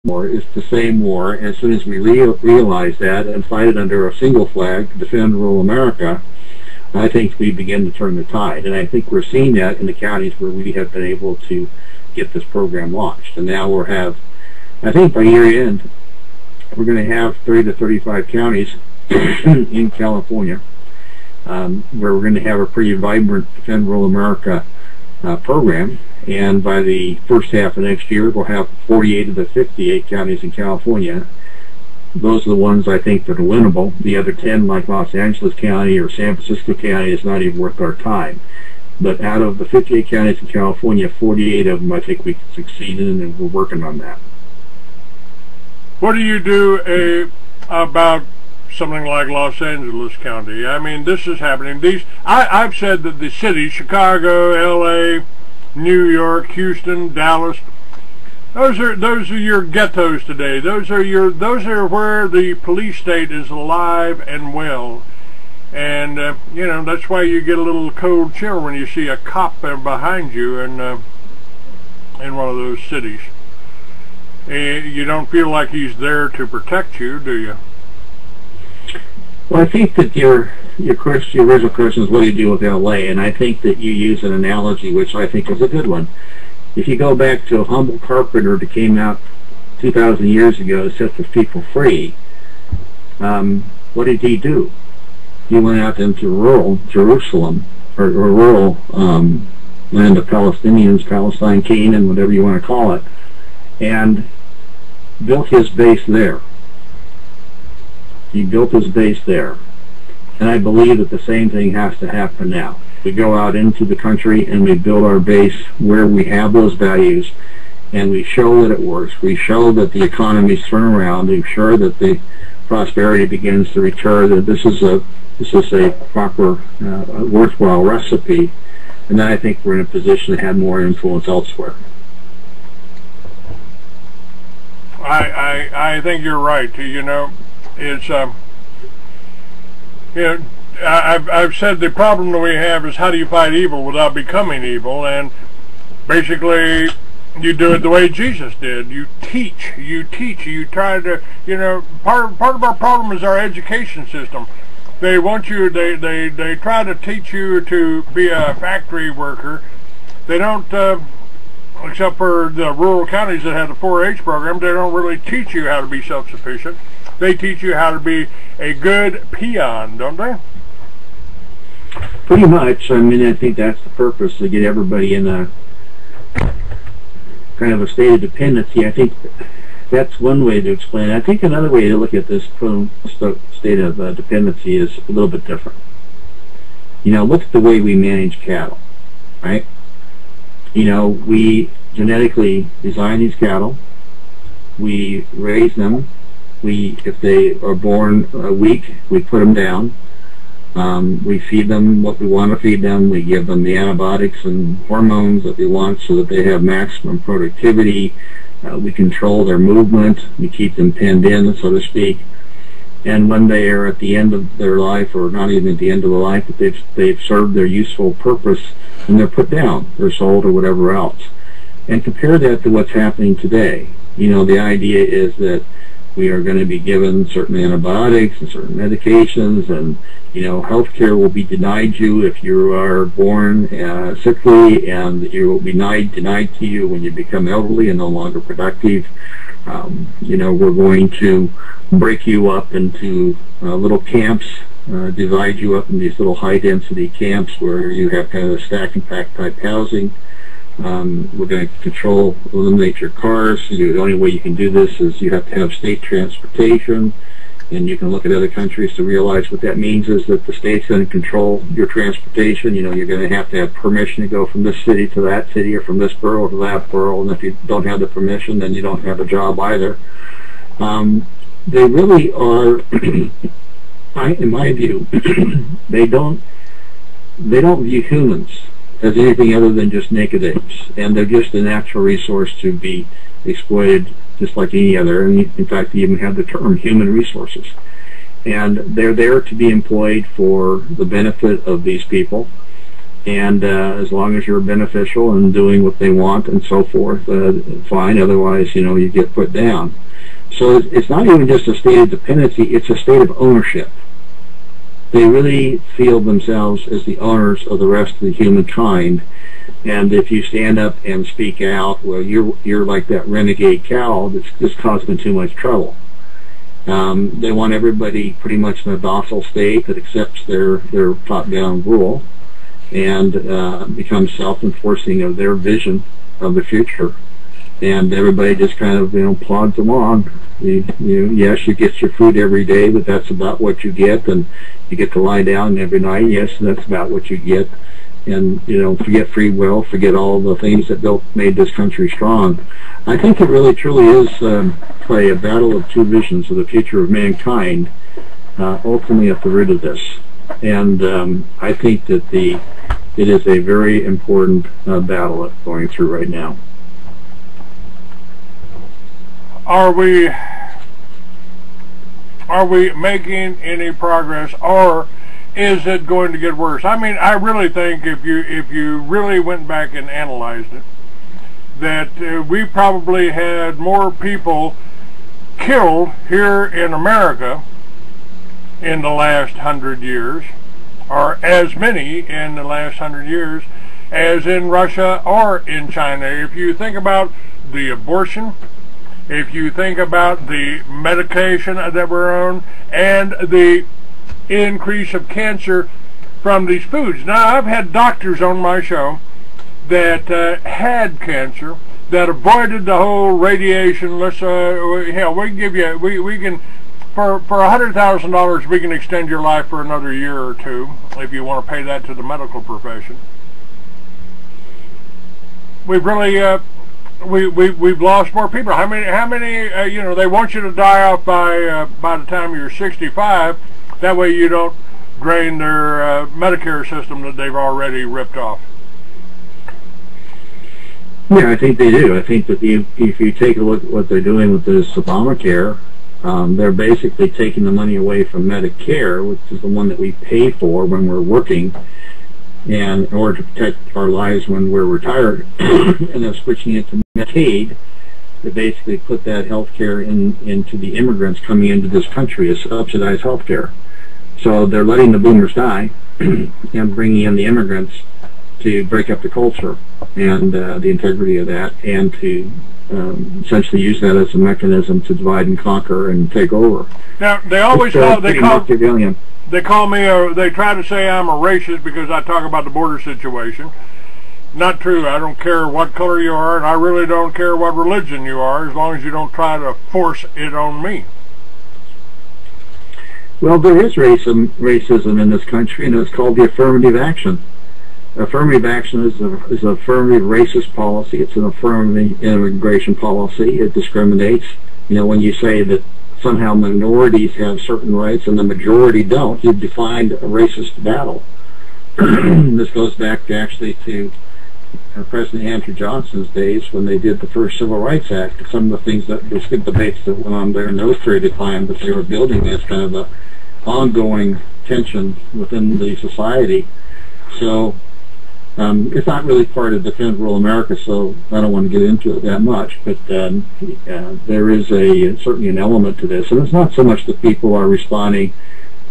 war is the same war. As soon as we realize that and fight it under a single flag to defend rural America, I think we begin to turn the tide. And I think we're seeing that in the counties where we have been able to get this program launched. And now we'll have, I think by year end, we're going to have 30 to 35 counties in California where we're going to have a pretty vibrant Defend Rural America program. And by the first half of next year, we'll have 48 of the 58 counties in California. Those are the ones I think that are winnable. The other 10, like Los Angeles County or San Francisco County, is not even worth our time. But out of the 58 counties in California, 48 of them I think we can succeed in, and we're working on that. What do you do about something like Los Angeles County? I mean, this is happening. I've said that the cities, Chicago, L.A., New York, Houston, Dallas, those are your ghettos today. Those are where the police state is alive and well. And you know, that's why you get a little cold chill when you see a cop behind you in one of those cities. You don't feel like he's there to protect you, do you? Well, I think that your original question is what do you do with L.A., and I think that you use an analogy which I think is a good one. If you go back to a humble carpenter that came out 2,000 years ago to set the people free, what did he do? He went out into rural Jerusalem, or rural land of Palestinians, Palestine, Canaan, whatever you want to call it, and built his base there. He built his base there. And I believe that the same thing has to happen now. We go out into the country and we build our base where we have those values, and we show that it works. We show that the economy's turned around. We show that the prosperity begins to return, that this is a proper, worthwhile recipe. And then I think we're in a position to have more influence elsewhere. I think you're right. You know, it's you know, I've said the problem that we have is how do you fight evil without becoming evil, and basically you do it the way Jesus did. You teach, you try to, you know, part of our problem is our education system. They want you, they try to teach you to be a factory worker. They don't, except for the rural counties that have the 4-H program, they don't really teach you how to be self-sufficient. They teach you how to be a good peon, don't they? Pretty much. I mean, I think that's the purpose, to get everybody in a kind of a state of dependency. I think that's one way to explain it. I think another way to look at this state of dependency is a little bit different. You know, look at the way we manage cattle, right? You know, we genetically design these cattle. We raise them. If they are born weak, we put them down. We feed them what we want to feed them. We give them the antibiotics and hormones that we want so that they have maximum productivity. We control their movement. We keep them penned in, so to speak. And when they are at the end of their life, or not even at the end of the life, but they've served their useful purpose, and they're put down, they're sold, or whatever else. And compare that to what's happening today. You know, the idea is that we are going to be given certain antibiotics and certain medications, and you know, healthcare will be denied you if you are born sickly, and it will be denied to you when you become elderly and no longer productive. You know, we're going to break you up into little camps, divide you up in these little high-density camps where you have kind of a stack and pack type housing. We're going to eliminate your cars. The only way you can do this is you have to have state transportation, and you can look at other countries to realize what that means is that the state's going to control your transportation. You know, you're going to have permission to go from this city to that city, or from this borough to that borough, and if you don't have the permission, then you don't have a job either. They really are, in my view, they don't view humans as anything other than just naked apes, and they're just a natural resource to be exploited just like any other. And in fact, they even have the term human resources, and they're there to be employed for the benefit of these people. And as long as you're beneficial and doing what they want and so forth, fine. Otherwise, you get put down. So it's not even just a state of dependency, it's a state of ownership. They really feel themselves as the owners of the rest of the humankind. And if you stand up and speak out, well, you're like that renegade cow that's just causing too much trouble. They want everybody pretty much in a docile state that accepts their top-down rule and becomes self-enforcing of their vision of the future. And everybody just kind of, plods along. Yes, you get your food every day, but that's about what you get, and you get to lie down every night. Yes, that's about what you get. And, forget free will, forget all the things that made this country strong. I think it really, truly is a battle of two visions of the future of mankind, ultimately at the root of this. And I think that it is a very important battle that's going through right now. Are we making any progress, or is it going to get worse? I mean, I really think if you really went back and analyzed it, that we probably had more people killed here in America in the last 100 years, or as many in the last 100 years, as in Russia or in China. If you think about the abortion, if you think about the medication that we're on, and the increase of cancer from these foods. Now, I've had doctors on my show that had cancer, that avoided the whole radiation. Let's hell, we can give you, we can, for $100,000, we can extend your life for another year or two if you want to pay that to the medical profession. We've really we've lost more people. How many they want you to die off by the time you're 65. That way you don't drain their Medicare system that they've already ripped off. Yeah, I think they do. I think that if you take a look at what they're doing with this Obamacare, they're basically taking the money away from Medicare, which is the one that we pay for when we're working, and in order to protect our lives when we're retired, and they're switching it to Medicaid to basically put that health care into the immigrants coming into this country as subsidized health care. So they're letting the boomers die and bringing in the immigrants to break up the culture and the integrity of that, and to essentially use that as a mechanism to divide and conquer and take over. Now, they always they call me, they try to say I'm a racist because I talk about the border situation. Not true. I don't care what color you are, and I really don't care what religion you are, as long as you don't try to force it on me. Well, there is racism in this country, and it's called the affirmative action. Affirmative action is an affirmative racist policy. It's an affirmative immigration policy. It discriminates. When you say that somehow minorities have certain rights and the majority don't, you've defined a racist battle. This goes back actually to President Andrew Johnson's days when they did the first Civil Rights Act. Some of the things that there's good debates that went on there in those period of time, that they were building as kind of a ongoing tension within the society. So it's not really part of Defend Rural America, so I don't want to get into it that much, but there is certainly an element to this, and it's not so much that people are responding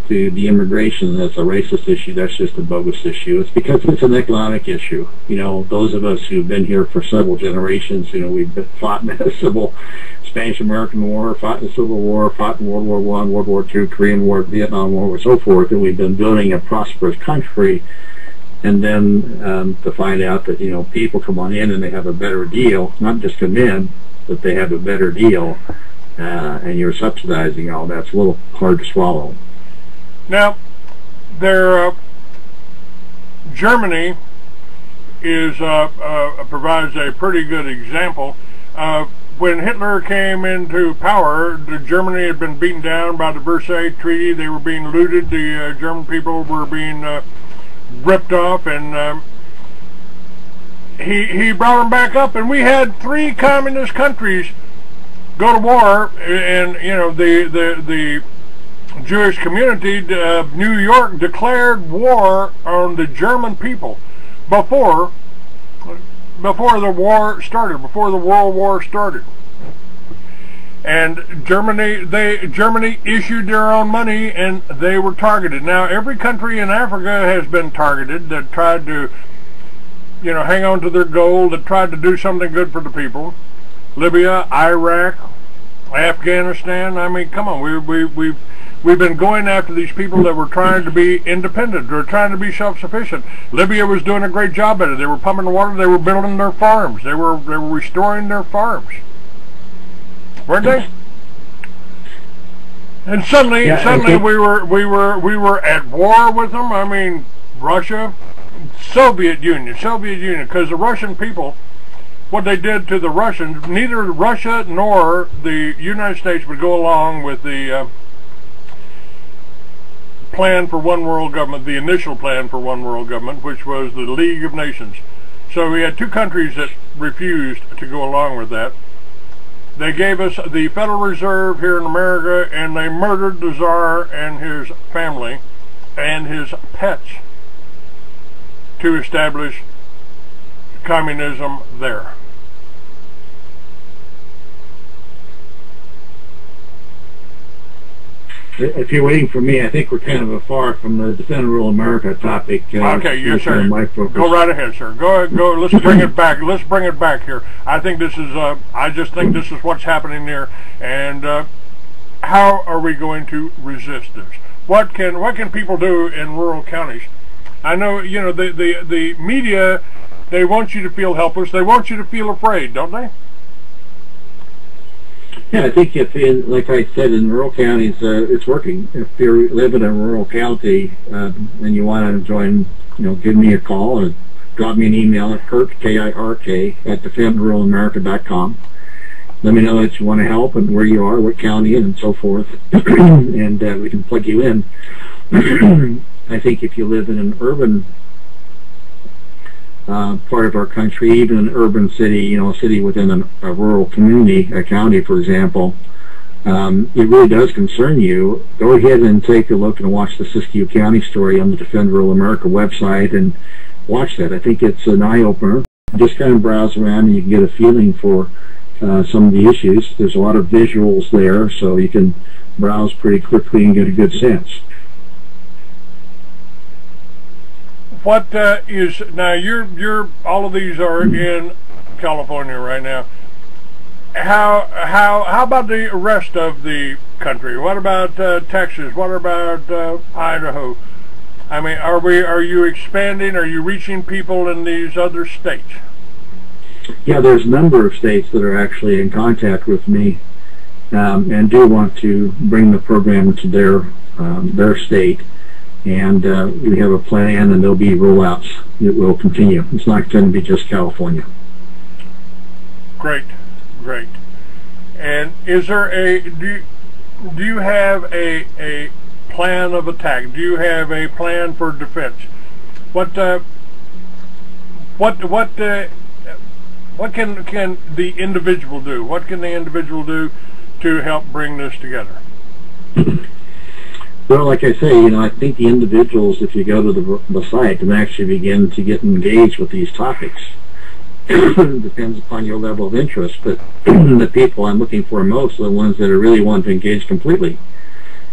to the immigration that's a racist issue. That's just a bogus issue. It's because it's an economic issue. Those of us who've been here for several generations, we've fought in the Spanish-American War, fought in the Civil War, fought in World War I, World War II, Korean War, Vietnam War, and so forth, and we've been building a prosperous country. And then to find out that, people come on in and they have a better deal, not just come in, but they have a better deal, and you're subsidizing all that's a little hard to swallow. Now, Germany provides a pretty good example. When Hitler came into power, Germany had been beaten down by the Versailles Treaty. They were being looted. The German people were being ripped off, and he brought them back up, and we had 3 communist countries go to war, and the Jewish community of New York declared war on the German people. before the war started, before the World War started. And Germany issued their own money, and they were targeted. Now, every country in Africa has been targeted that tried to, hang on to their gold, that tried to do something good for the people. Libya, Iraq, Afghanistan. I mean, come on, we've been going after these people that were trying to be independent, or trying to be self-sufficient. Libya was doing a great job at it. They were pumping the water. They were building their farms. They were restoring their farms. Weren't they? And suddenly we were at war with them. I mean, Russia, Soviet Union, because the Russian people, what they did to the Russians, neither Russia nor the United States would go along with the plan for one world government, the initial plan for one world government, which was the League of Nations. So we had two countries that refused to go along with that. They gave us the Federal Reserve here in America, and they murdered the Tsar and his family and his pets to establish communism there. If you're waiting for me, I think we're kind of afar from the Defend Rural America topic. Okay, yes, sir. Go right ahead, sir. Go. Let's bring it back. Let's bring it back here. I think this is. I just think this is what's happening there, and how are we going to resist this? What can people do in rural counties? I know, the media. They want you to feel helpless. They want you to feel afraid, don't they? Yeah, I think like I said, in rural counties, it's working. If you live in a rural county and you want to join, give me a call or drop me an email at Kirk, K-I-R-K, at defendruralamerica.com. Let me know that you want to help and where you are, what county, and so forth, and we can plug you in. I think if you live in an urban part of our country, even an urban city, a city within a rural community, a county, for example, it really does concern you. Go ahead and take a look and watch the Siskiyou County story on the Defend Rural America website and watch that. I think it's an eye-opener. Just kind of browse around and you can get a feeling for some of the issues. There's a lot of visuals there, so you can browse pretty quickly and get a good sense. What is now? You're all of these are in California right now. How about the rest of the country? What about Texas? What about Idaho? I mean, are you expanding? Are you reaching people in these other states? Yeah, there's a number of states that are actually in contact with me and do want to bring the program to their state. And we have a plan, and there'll be rollouts that will continue. It's not going to be just California. Great. And is there do you have a plan of attack? Do you have a plan for defense? What can the individual do? What can the individual do to help bring this together? Well, like I say, I think the individuals, if you go to the site, can actually begin to get engaged with these topics. It depends upon your level of interest, but the people I'm looking for most are the ones that are really wanting to engage completely.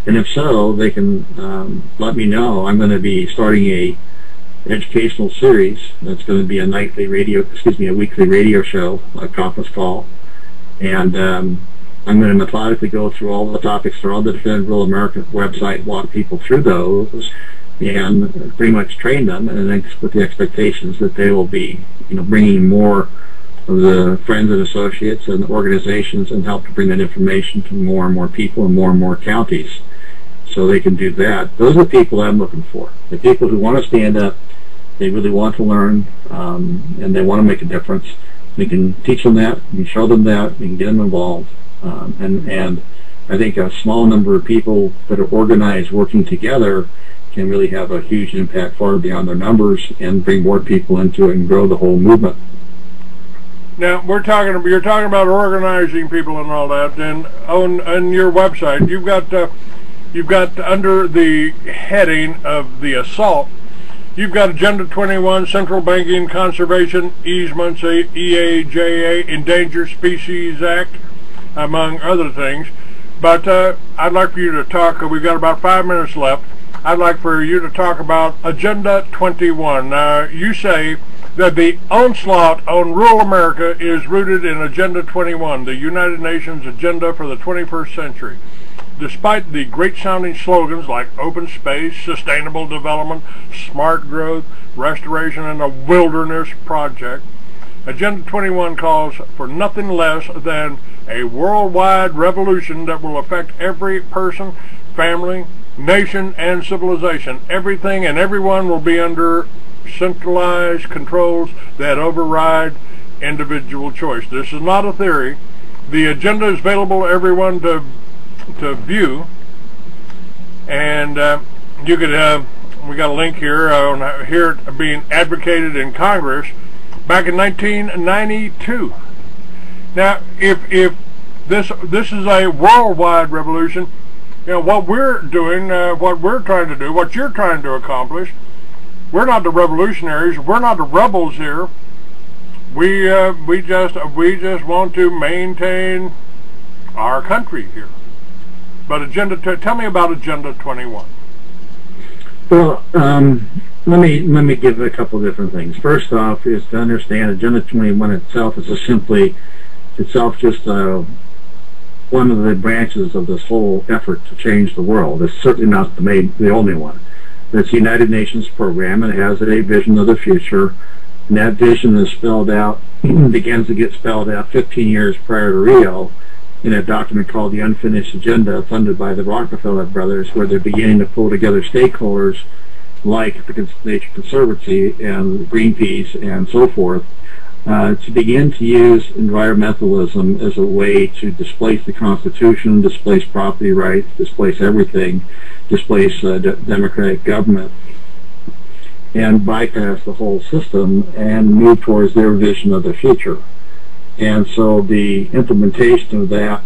And if so, they can let me know. I'm going to be starting a educational series that's going to be a weekly radio show, a conference call, and I'm going to methodically go through all the topics through all the Defend Rural America website, walk people through those, and pretty much train them, and then with the expectations that they will be, bringing more of the friends and associates and organizations and help to bring that information to more and more people and more counties, so they can do that. Those are the people I'm looking for. The people who want to stand up, they really want to learn, and they want to make a difference. We can teach them that, we can show them that, we can get them involved. And I think a small number of people that are organized working together can really have a huge impact far beyond their numbers and bring more people into it and grow the whole movement. Now you're talking about organizing people and all that, and on your website you've got under the heading of the assault, You've got Agenda 21, Central Banking, Conservation, Easements, EAJA, Endangered Species Act, among other things. But I'd like for you to talk, we've got about 5 minutes left, I'd like for you to talk about Agenda 21. You say that the onslaught on rural America is rooted in Agenda 21, the United Nations Agenda for the 21st Century. Despite the great-sounding slogans like open space, sustainable development, smart growth, restoration, and a wilderness project, Agenda 21 calls for nothing less than a worldwide revolution that will affect every person, family, nation, and civilization. Everything and everyone will be under centralized controls that override individual choice. This is not a theory. The agenda is available to everyone to view, and you could we got a link here on here being advocated in Congress back in 1992. Now, if this is a worldwide revolution, you know what we're doing, what we're trying to do, what you're trying to accomplish. We're not the revolutionaries. We're not the rebels here. We just want to maintain our country here. But tell me about Agenda 21. Well, let me give a couple different things. First off is to understand Agenda 21 itself is just one of the branches of this whole effort to change the world. It's certainly not the only one. It's a United Nations program, and it has a vision of the future, and that vision is spelled out, begins to get spelled out 15 years prior to Rio, in a document called the Unfinished Agenda, funded by the Rockefeller brothers, where they're beginning to pull together stakeholders like the Nature Conservancy and Greenpeace and so forth, to begin to use environmentalism as a way to displace the Constitution, displace property rights, displace everything, displace democratic government, and bypass the whole system and move towards their vision of the future. And so the implementation of that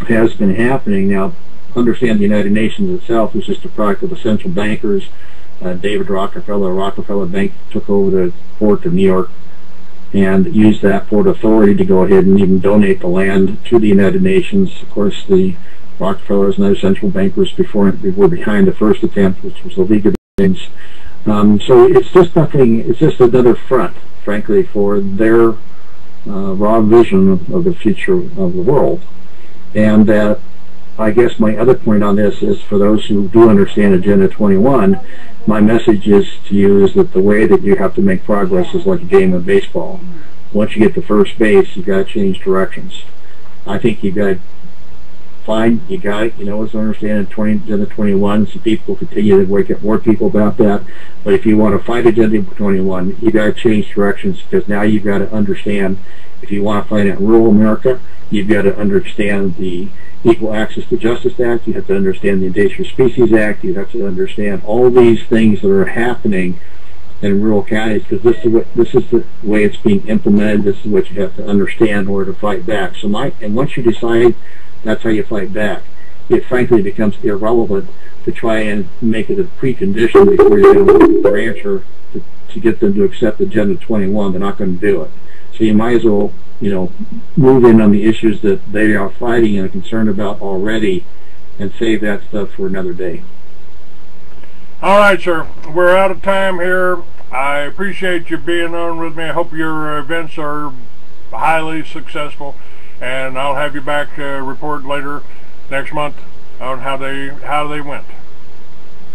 has been happening. Now, understand the United Nations itself is just a product of the central bankers. David Rockefeller Bank took over the port of New York and used that port authority to go ahead and even donate the land to the United Nations. Of course, the Rockefellers and other central bankers were behind the first attempt, which was the League of Nations. So it's just nothing. It's just another front, frankly, for their raw vision of the future of the world. And I guess my other point on this is, for those who do understand Agenda 21, my message is to you is that the way that you have to make progress is like a game of baseball. Once you get to first base, you've got to change directions. I think you've got to find, as I understand Agenda 21, some people continue to wake up more people about that. But if you want to fight Agenda 21, you've got to change directions, because now you've got to understand, if you want to fight it in rural America, you've got to understand the Equal Access to Justice Act, you have to understand the Endangered Species Act, you have to understand all these things that are happening in rural counties, because this is the way it's being implemented. This is what you have to understand in order to fight back. And once you decide that's how you fight back, it frankly becomes irrelevant to try and make it a precondition before you go to the rancher to get them to accept Agenda 21. They're not going to do it. So you might as well, move in on the issues that they are fighting and are concerned about already, and save that stuff for another day. All right, sir. We're out of time here. I appreciate you being on with me. I hope your events are highly successful, and I'll have you back report later next month on how they went.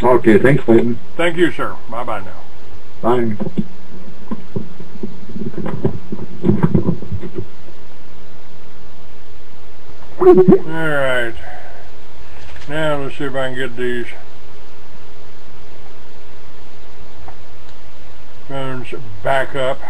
Okay, thanks, Clayton. Thank you, sir. Bye-bye now. Bye. Alright, now let's see if I can get these phones back up.